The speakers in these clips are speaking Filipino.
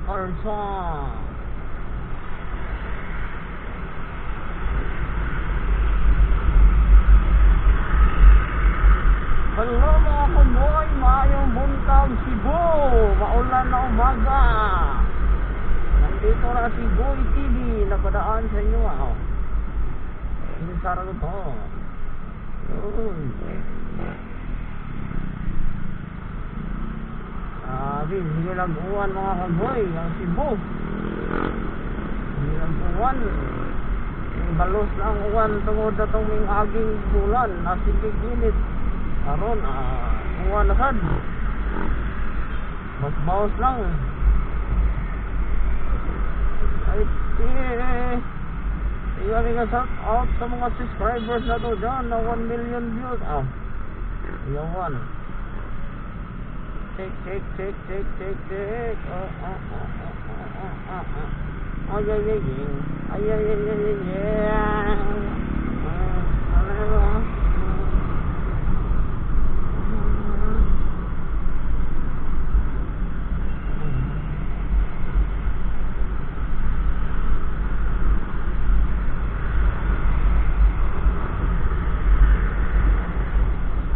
Carson. Hello mga kaboy, maayong buntag Cebu, maulan na umaga. Nandito na si Boy TV, napadaan sa inyo Sinisara ko to. Hindi nag-uwan mga kaboy, ang Cebu. Hindi nag-uwan. Balos na ang uwan tungod na itong may aging bulan, nasigig init. Karon, uwan na sad. Mas bawas lang. Ay, iyan nga shout out sa mga subscribers na to dyan na 1 million views. Iyawan. Check.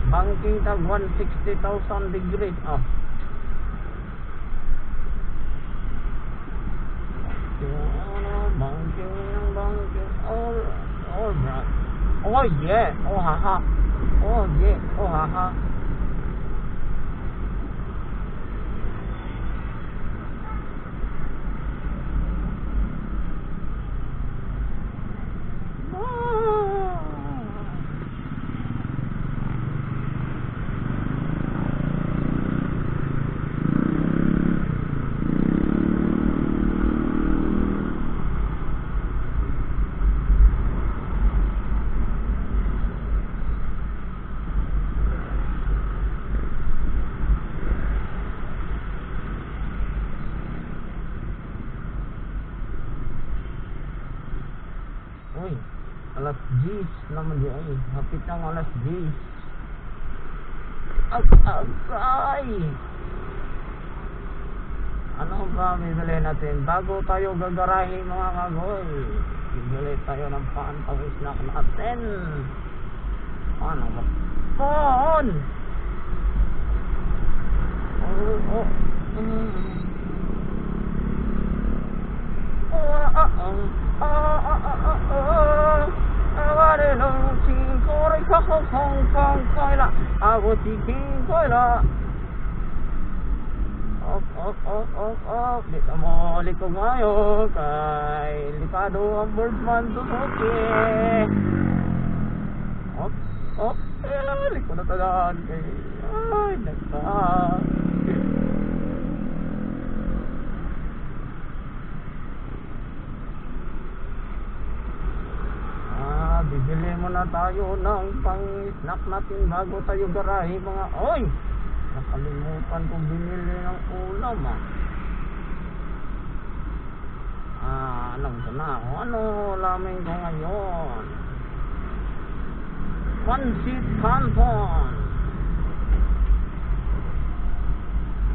Banking tag 160,000 degrees. Banking all right. Oh yeah. Oh haha. Oh yeah. Oh haha. Uy, alas 10 naman di ay. Hapit ng alas 10. Agay! Ano ba bibili natin? Bago tayo gagarahe mga kagoy, bibili tayo ng pang-pawis snack natin. Ano ba? Phone! Ako si King Koila. Op. Dito mo liko ngayon kay likado ang Birdman Suzuki. Op. Liko na tagaan kay ay nagka. Bibili muna tayo ng pang-snack natin bago tayo garahe mga oy! Nakalimutan kong binili ng ulam alam ko na kung ano ulamin ko ngayon. Pancit Canton.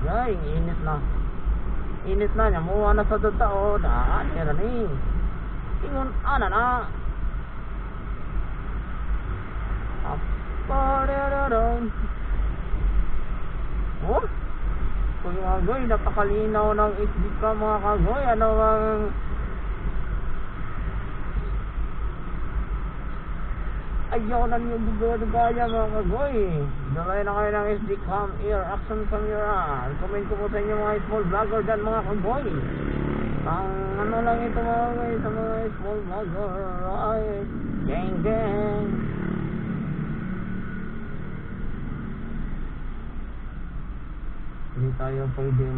Yay, init na niya muha na sa dutao daan kaya ni ingon na oh, kung mga kagoy, napakalinaw ng SD ka mga kagoy. Ano ang ayaw na niyo gaya mga kagoy. Dalay na kayo ng SD cam ear action camera. Comment ko po sa inyo mga small vlogger dyan mga kagoy. Ang ano lang ito mga kagoy sa mga small vlogger. Ay, gang. Hindi tayo pwede